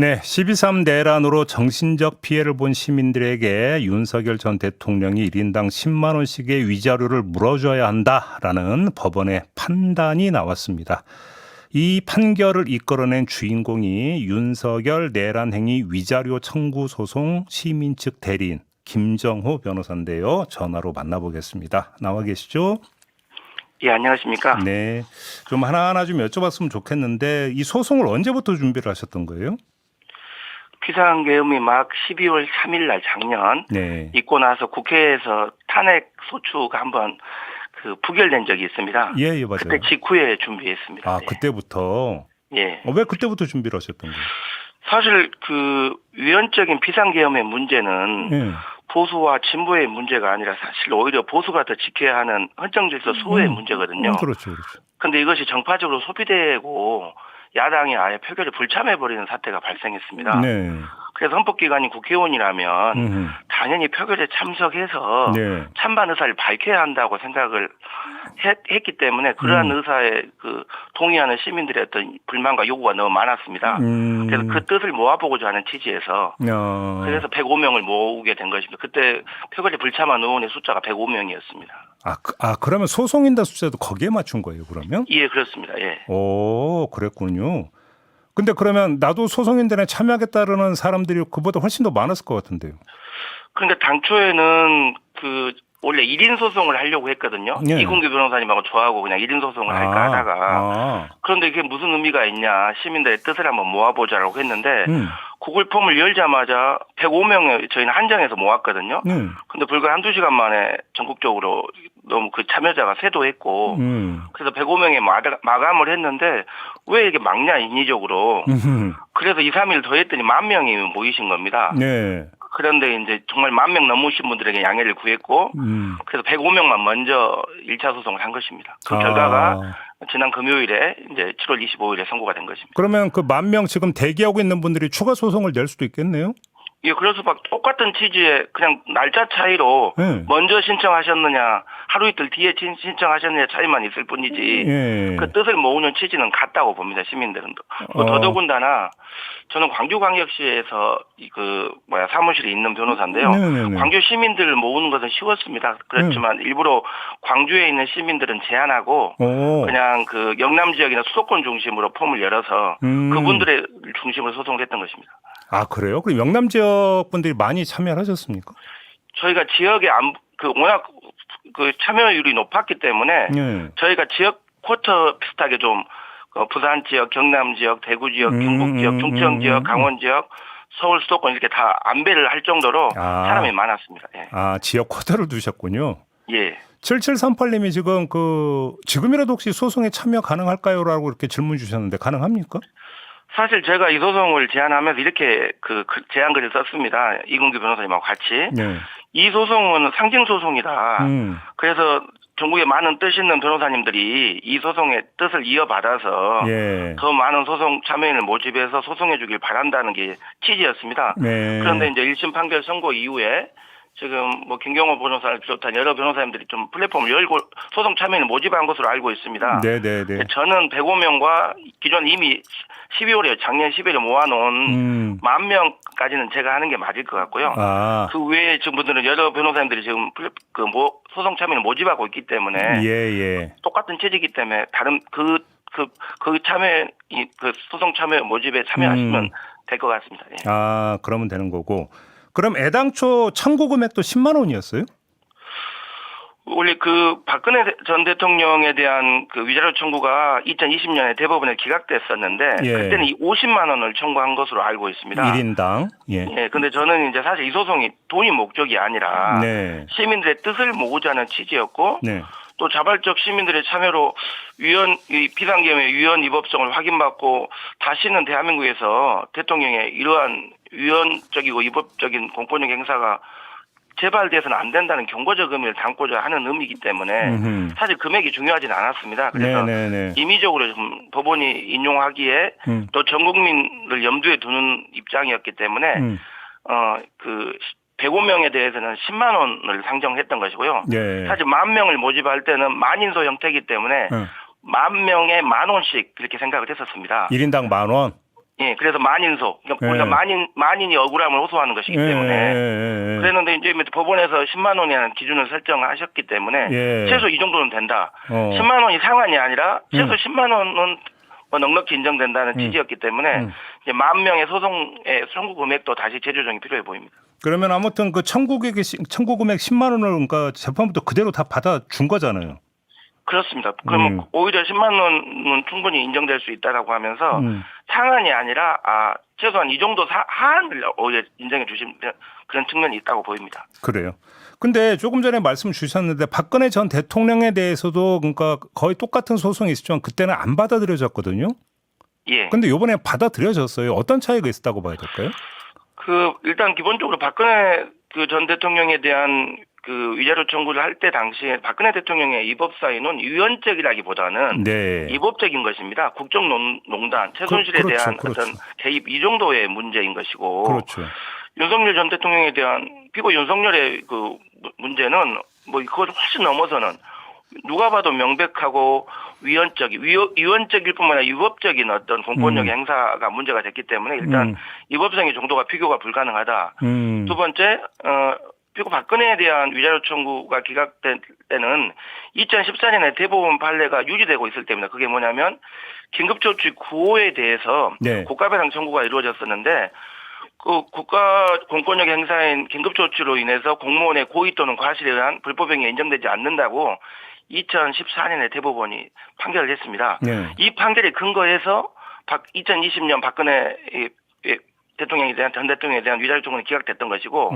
네, 12.3 내란으로 정신적 피해를 본 시민들에게 윤석열 전 대통령이 1인당 10만 원씩의 위자료를 물어줘야 한다라는 법원의 판단이 나왔습니다. 이 판결을 이끌어낸 주인공이 윤석열 내란 행위 위자료 청구 소송 시민 측 대리인 김정호 변호사인데요. 전화로 만나보겠습니다. 나와 계시죠? 예, 안녕하십니까? 네, 좀 하나하나 좀 여쭤봤으면 좋겠는데 이 소송을 언제부터 준비를 하셨던 거예요? 비상계엄이 막 12월 3일 날 작년 네. 있고 나서 국회에서 탄핵 소추가 한번 부결된 적이 있습니다. 예, 맞아요. 그때 직후에 준비했습니다. 아, 네. 그때부터? 예. 왜 그때부터 준비를 하셨던 거예요? 사실 위헌적인 비상계엄의 문제는 예. 보수와 진보의 문제가 아니라 사실 오히려 보수가 더 지켜야 하는 헌정질서 소외의 문제거든요. 그렇죠, 그렇죠. 근데 이것이 정파적으로 소비되고 야당이 아예 표결에 불참해버리는 사태가 발생했습니다. 네. 그래서 헌법기관인 국회의원이라면 당연히 표결에 참석해서 네. 찬반 의사를 밝혀야 한다고 생각을 했기 때문에 그러한 의사에 동의하는 시민들의 어떤 불만과 요구가 너무 많았습니다. 그래서 그 뜻을 모아보고자 하는 취지에서 그래서 105명을 모으게 된 것입니다. 그때 표결에 불참한 의원의 숫자가 105명이었습니다. 그러면 소송인단 숫자도 거기에 맞춘 거예요, 그러면? 예, 그렇습니다. 예. 오, 그랬군요. 근데 그러면 나도 소송인단에 참여하겠다는 사람들이 그보다 훨씬 더 많았을 것 같은데요. 그런데 당초에는 원래 1인 소송을 하려고 했거든요. 예. 이kun규 변호사님하고 저하고 그냥 1인 소송을 할까 하다가 그런데 이게 무슨 의미가 있냐, 시민들의 뜻을 한번 모아보자라고 했는데 구글 폼을 열자마자 105명을 저희는 한정해서 모았거든요. 근데 불과 한두 시간 만에 전국적으로 너무 참여자가 쇄도했고 그래서 105명에 마감을 했는데 왜 이게 막냐, 인위적으로. 그래서 2, 3일 더 했더니 10,000명이 모이신 겁니다. 네. 그런데 이제 정말 10,000명 넘으신 분들에게 양해를 구했고 그래서 105명만 먼저 1차 소송을 한 것입니다. 그 결과가 지난 금요일에 이제 7월 25일에 선고가 된 것입니다. 그러면 그 10,000명 지금 대기하고 있는 분들이 추가 소송을 낼 수도 있겠네요? 예, 그럴 수밖에. 똑같은 취지에 그냥 날짜 차이로 먼저 신청하셨느냐, 하루 이틀 뒤에 신청하셨느냐 차이만 있을 뿐이지 그 뜻을 모으는 취지는 같다고 봅니다, 시민들은. 더더군다나 저는 광주광역시에서 사무실에 있는 변호사인데요. 광주 시민들을 모으는 것은 쉬웠습니다. 그렇지만 일부러 광주에 있는 시민들은 제한하고 그냥 영남 지역이나 수도권 중심으로 폼을 열어서 그분들의 중심으로 소송을 했던 것입니다. 아, 그래요? 그럼 영남 지역 분들이 많이 참여를 하셨습니까? 저희가 지역에 워낙 참여율이 높았기 때문에 저희가 지역 쿼터 비슷하게 좀 부산 지역, 경남 지역, 대구 지역, 경북 지역, 충청 지역, 강원 지역, 서울 수도권 이렇게 다 안배를 할 정도로 사람이 많았습니다. 예. 지역 쿼터를 두셨군요. 예. 7738님이 지금이라도 혹시 소송에 참여 가능할까요? 라고 이렇게 질문 주셨는데 가능합니까? 사실 제가 이 소송을 제안하면서 이렇게 제안글을 썼습니다. 이kun규 변호사님하고 같이. 네. 이 소송은 상징 소송이다. 그래서 전국에 많은 뜻 있는 변호사님들이 이 소송의 뜻을 이어받아서 더 많은 소송 참여인을 모집해서 소송해 주길 바란다는 게 취지였습니다. 그런데 이제 1심 판결 선고 이후에 지금 김경호 변호사를 비롯한 여러 변호사님들이 좀 플랫폼을 열고 소송 참여인을 모집한 것으로 알고 있습니다. 네네네. 저는 105명과 기존 이미 작년 12월에 모아놓은 10,000명까지는 제가 하는 게 맞을 것 같고요. 그 외에 지금 분들은 여러 변호사님들이 지금 소송 참여인을 모집하고 있기 때문에 똑같은 체제이기 때문에 다른 소송 참여 모집에 참여하시면 될 것 같습니다. 예. 그러면 되는 거고. 그럼 애당초 청구 금액도 10만 원이었어요? 원래 박근혜 전 대통령에 대한 위자료 청구가 2020년에 대법원에 기각됐었는데 그때는 50만 원을 청구한 것으로 알고 있습니다. 1인당. 예. 근데 저는 이제 사실 이 소송이 돈이 목적이 아니라 시민들의 뜻을 모으자는 취지였고 또 자발적 시민들의 참여로 비상계엄의 위헌 위법성을 확인받고 다시는 대한민국에서 대통령의 이러한 위헌적이고 위법적인 공권력 행사가 재발돼서는 안 된다는 경고적 의미를 담고자 하는 의미이기 때문에 사실 금액이 중요하진 않았습니다. 그래서 임의적으로 좀 법원이 인용하기에 또 전 국민을 염두에 두는 입장이었기 때문에 105명에 대해서는 10만 원을 상정했던 것이고요. 사실 10,000명을 모집할 때는 만인소 형태이기 때문에 10,000명에 10,000원씩 그렇게 생각을 했었습니다. 1인당 10,000원? 예, 그래서 만인소. 그러니까 우리가 만인이 억울함을 호소하는 것이기 때문에. 그랬는데 이제 법원에서 10만 원이라는 기준을 설정하셨기 때문에 최소 이 정도는 된다. 10만 원이 상한이 아니라 최소 10만 원은 넉넉히 인정된다는 취지였기 때문에 이제 10,000명의 소송의 청구 금액도 다시 재조정이 필요해 보입니다. 그러면 아무튼 그 청구 금액 10만 원을 그러니까 재판부도 그대로 다 받아준 거잖아요. 그렇습니다. 그러면 오히려 10만 원은 충분히 인정될 수 있다라고 하면서 상한이 아니라 최소한 이 정도 하한을 오히려 인정해 주신 그런 측면이 있다고 보입니다. 그래요. 근데 조금 전에 말씀 주셨는데 박근혜 전 대통령에 대해서도 그러니까 거의 똑같은 소송이 있었지만 그때는 안 받아들여졌거든요. 예. 근데 이번에 받아들여졌어요. 어떤 차이가 있었다고 봐야 될까요? 일단 기본적으로 박근혜 전 대통령에 대한 위자료 청구를 할 때 당시에 박근혜 대통령의 위법 사유는 유연적이라기보다는 위법적인 것입니다. 국정농단, 최순실에 대한 어떤 개입 이 정도의 문제인 것이고 그렇죠. 윤석열 전 대통령에 대한 피고 윤석열의 문제는 그걸 훨씬 넘어서는 누가 봐도 명백하고 위헌적일 뿐만 아니라 위법적인 어떤 공권력 행사가 문제가 됐기 때문에 일단 위법성의 정도가 비교가 불가능하다. 두 번째, 피고 박근혜에 대한 위자료 청구가 기각된 때는 2014년에 대법원 판례가 유지되고 있을 때입니다. 그게 뭐냐면 긴급조치 9호에 대해서 고가배상 청구가 이루어졌었는데 국가 공권력 행사인 긴급조치로 인해서 공무원의 고의 또는 과실에 의한 불법행위가 인정되지 않는다고 2014년에 대법원이 판결을 했습니다. 이 판결에 근거해서 2020년 박근혜 전 대통령에 대한 위자료 청구는 기각됐던 것이고,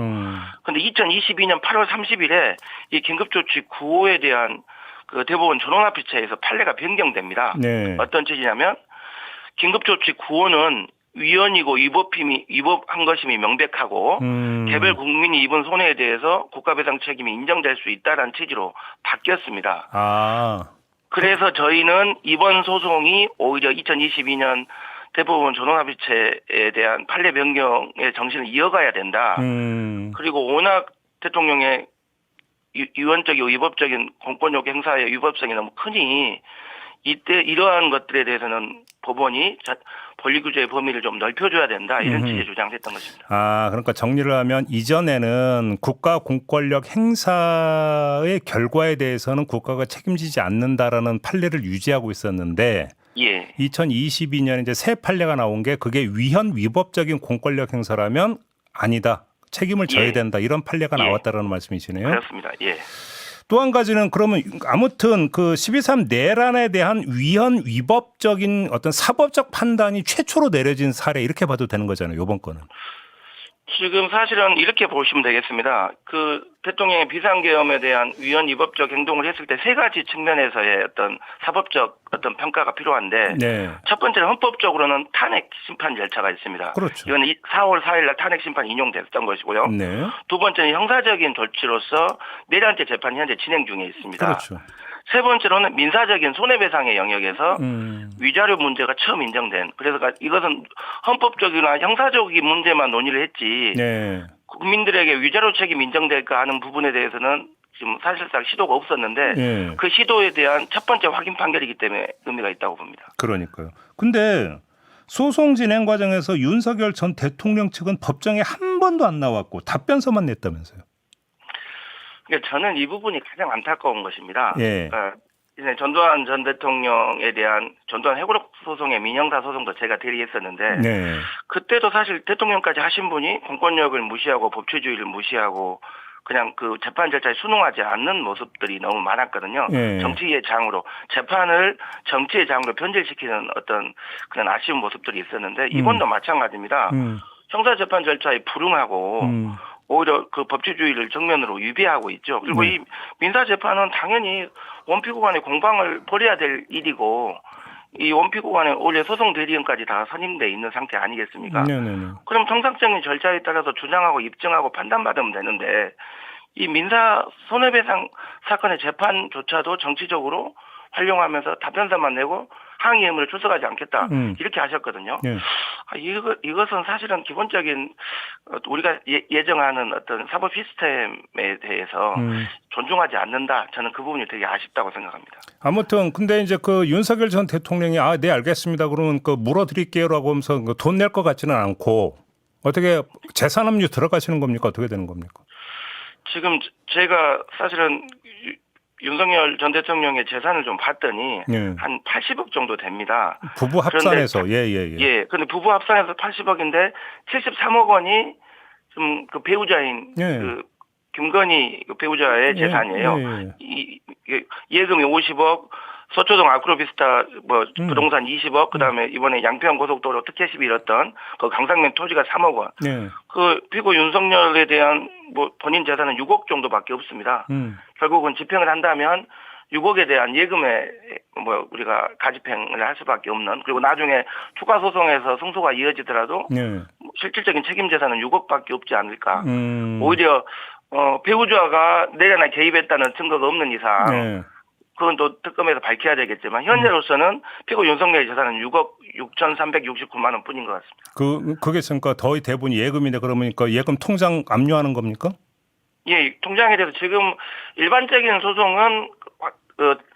근데 2022년 8월 30일에 이 긴급조치 9호에 대한 대법원 전원합의체에서 판례가 변경됩니다. 어떤 취지냐면 긴급조치 9호는 위헌이고 위법한 것임이 명백하고 개별 국민이 입은 손해에 대해서 국가배상 책임이 인정될 수 있다는 취지로 바뀌었습니다. 그래서 저희는 이번 소송이 오히려 2022년 대법원 전원합의체에 대한 판례 변경의 정신을 이어가야 된다. 그리고 워낙 대통령의 유언적이고 위법적인 공권력 행사의 위법성이 너무 크니 이때 이러한 것들에 대해서는 법원이 권리구조의 범위를 좀 넓혀줘야 된다. 이런 취지의 주장했던 것입니다. 그러니까 정리를 하면 이전에는 국가 공권력 행사의 결과에 대해서는 국가가 책임지지 않는다라는 판례를 유지하고 있었는데 2022년 이제 새 판례가 나온 게 그게 위법적인 공권력 행사라면 아니다. 책임을 져야 된다. 이런 판례가 나왔다라는 말씀이시네요. 그렇습니다. 또 한 가지는 그러면 아무튼 12.3 내란에 대한 위법적인 어떤 사법적 판단이 최초로 내려진 사례 이렇게 봐도 되는 거잖아요. 이번 건은. 지금 사실은 이렇게 보시면 되겠습니다. 대통령의 비상계엄에 대한 위헌위법적 행동을 했을 때 세 가지 측면에서의 어떤 사법적 어떤 평가가 필요한데 첫 번째는 헌법적으로는 탄핵 심판 절차가 있습니다. 그렇죠. 이건 4월 4일 날 탄핵 심판이 인용됐던 것이고요. 두 번째는 형사적인 조치로서 내란죄 재판이 현재 진행 중에 있습니다. 그렇죠. 세 번째로는 민사적인 손해배상의 영역에서 위자료 문제가 처음 인정된. 그래서 이것은 헌법적이나 형사적인 문제만 논의를 했지 국민들에게 위자료 책임 인정될까 하는 부분에 대해서는 지금 사실상 시도가 없었는데 그 시도에 대한 첫 번째 확인 판결이기 때문에 의미가 있다고 봅니다. 그러니까요. 근데 소송 진행 과정에서 윤석열 전 대통령 측은 법정에 한 번도 안 나왔고 답변서만 냈다면서요. 저는 이 부분이 가장 안타까운 것입니다. 이제 전두환 전 대통령에 대한 전두환 해고록 소송의 민형사 소송도 제가 대리했었는데 그때도 사실 대통령까지 하신 분이 공권력을 무시하고 법치주의를 무시하고 그냥 재판 절차에 순응하지 않는 모습들이 너무 많았거든요. 정치의 장으로 재판을 정치의 장으로 변질시키는 어떤 그런 아쉬운 모습들이 있었는데 이번도 마찬가지입니다. 형사재판 절차에 불응하고 오히려 법치주의를 정면으로 위배하고 있죠. 그리고 이 민사재판은 당연히 원피고 간의 공방을 벌여야 될 일이고 이 원피고 간에 원래 소송 대리인까지 다 선임돼 있는 상태 아니겠습니까? 그럼 정상적인 절차에 따라서 주장하고 입증하고 판단받으면 되는데 이 민사 손해배상 사건의 재판조차도 정치적으로 활용하면서 답변서만 내고 항의 의무를 출석하지 않겠다 이렇게 하셨거든요. 예. 이것은 사실은 기본적인 우리가 예정하는 어떤 사법 시스템에 대해서 존중하지 않는다. 저는 그 부분이 되게 아쉽다고 생각합니다. 아무튼 근데 이제 그 윤석열 전 대통령이 네 알겠습니다. 그러면 그 물어드릴게요라고 하면서 돈 낼 것 같지는 않고 어떻게 재산 압류 들어가시는 겁니까? 어떻게 되는 겁니까? 지금 제가 사실은 윤석열 전 대통령의 재산을 좀 봤더니 예. 한 80억 정도 됩니다. 부부 합산해서 예. 그런데 부부 합산해서 80억인데 73억 원이 좀 그 배우자인 예. 그 김건희 배우자의 재산이에요. 예금이 50억, 서초동 아크로비스타 부동산 20억, 그다음에 이번에 양평 고속도로 특혜시비 잃었던 그 강상면 토지가 3억 원. 예. 그 피고 윤석열에 대한 본인 재산은 6억 정도밖에 없습니다. 결국은 집행을 한다면 6억에 대한 예금에 우리가 가집행을 할 수밖에 없는, 그리고 나중에 추가 소송에서 승소가 이어지더라도 실질적인 책임 재산은 6억밖에 없지 않을까. 오히려 배우자가 내려나 개입했다는 증거가 없는 이상 그건 또 특검에서 밝혀야 되겠지만 현재로서는 피고 윤석열의 재산은 6억 6,369만 원 뿐인 것 같습니다. 그게 있으니까 거의 대부분이 예금인데 그러면 예금 통장 압류하는 겁니까? 예, 통장에 대해서 지금 일반적인 소송은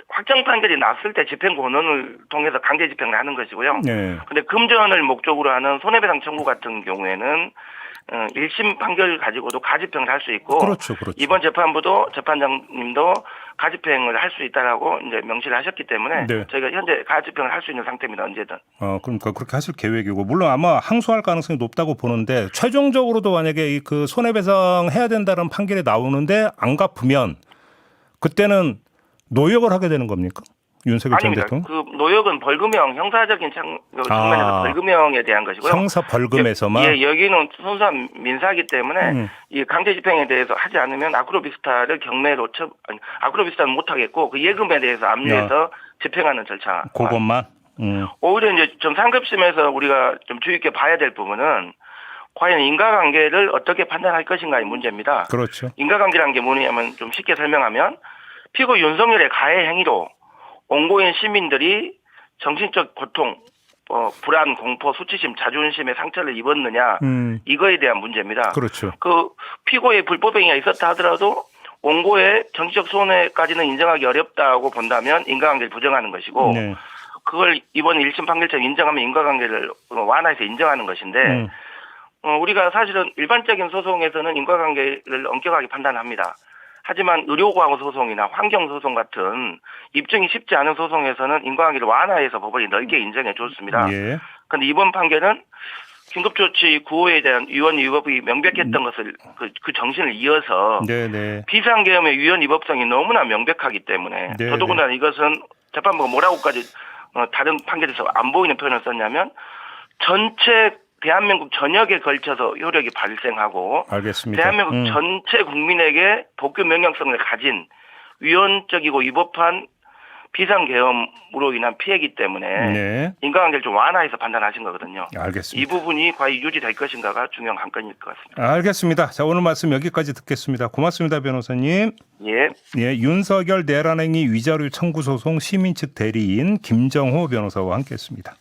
확정 판결이 났을 때 집행 권한을 통해서 강제 집행을 하는 것이고요. 그런데 금전을 목적으로 하는 손해배상 청구 같은 경우에는 1심 판결 가지고도 가집행을 할 수 있고, 그렇죠. 이번 재판부도 재판장님도 가집행을 할 수 있다라고 이제 명시를 하셨기 때문에 저희가 현재 가집행을 할 수 있는 상태입니다. 언제든. 그러니까 그렇게 하실 계획이고, 물론 아마 항소할 가능성이 높다고 보는데 최종적으로도 만약에 그 손해배상 해야 된다는 판결이 나오는데 안 갚으면 그때는 노역을 하게 되는 겁니까? 윤석열 전 대통령? 그 노역은 벌금형, 형사적인 측면에서 벌금형에 대한 것이고요. 형사 벌금에서만? 예, 여기는 순수한 민사이기 때문에 이 강제 집행에 대해서 하지 않으면 아크로비스타를 경매로 아크로비스타는 못 하겠고 그 예금에 대해서 압류해서 집행하는 절차. 그것만? 오히려 이제 좀 상급심에서 우리가 좀 주의 있게 봐야 될 부분은 과연 인과관계를 어떻게 판단할 것인가의 문제입니다. 그렇죠. 인과관계라는 게 뭐냐면 좀 쉽게 설명하면 피고 윤석열의 가해 행위로 원고인 시민들이 정신적 고통, 불안, 공포, 수치심, 자존심의 상처를 입었느냐 이거에 대한 문제입니다. 그렇죠. 그 피고의 불법행위가 있었다 하더라도 원고의 정신적 손해까지는 인정하기 어렵다고 본다면 인과관계를 부정하는 것이고 그걸 이번 1심 판결처럼 인정하면 인과관계를 완화해서 인정하는 것인데 우리가 사실은 일반적인 소송에서는 인과관계를 엄격하게 판단합니다. 하지만 의료과거 소송이나 환경소송 같은 입증이 쉽지 않은 소송에서는 인과관계를 완화해서 법원이 넓게 인정해 줬습니다. 그런데 이번 판결은 긴급조치 구호에 대한 위헌 위법이 명백했던 것을 그 정신을 이어서 비상계엄의 위헌 위법성이 너무나 명백하기 때문에 더더군다나 이것은 재판부가 뭐라고까지 다른 판결에서 안 보이는 표현을 썼냐면 전체 대한민국 전역에 걸쳐서 효력이 발생하고 알겠습니다. 대한민국 전체 국민에게 복귀 명령성을 가진 위헌적이고 위법한 비상계엄으로 인한 피해이기 때문에 인과관계를 좀 완화해서 판단하신 거거든요. 알겠습니다. 이 부분이 과연 유지될 것인가가 중요한 관건일 것 같습니다. 알겠습니다. 자, 오늘 말씀 여기까지 듣겠습니다. 고맙습니다, 변호사님. 예, 윤석열 내란행위 위자료 청구 소송 시민 측 대리인 김정호 변호사와 함께했습니다.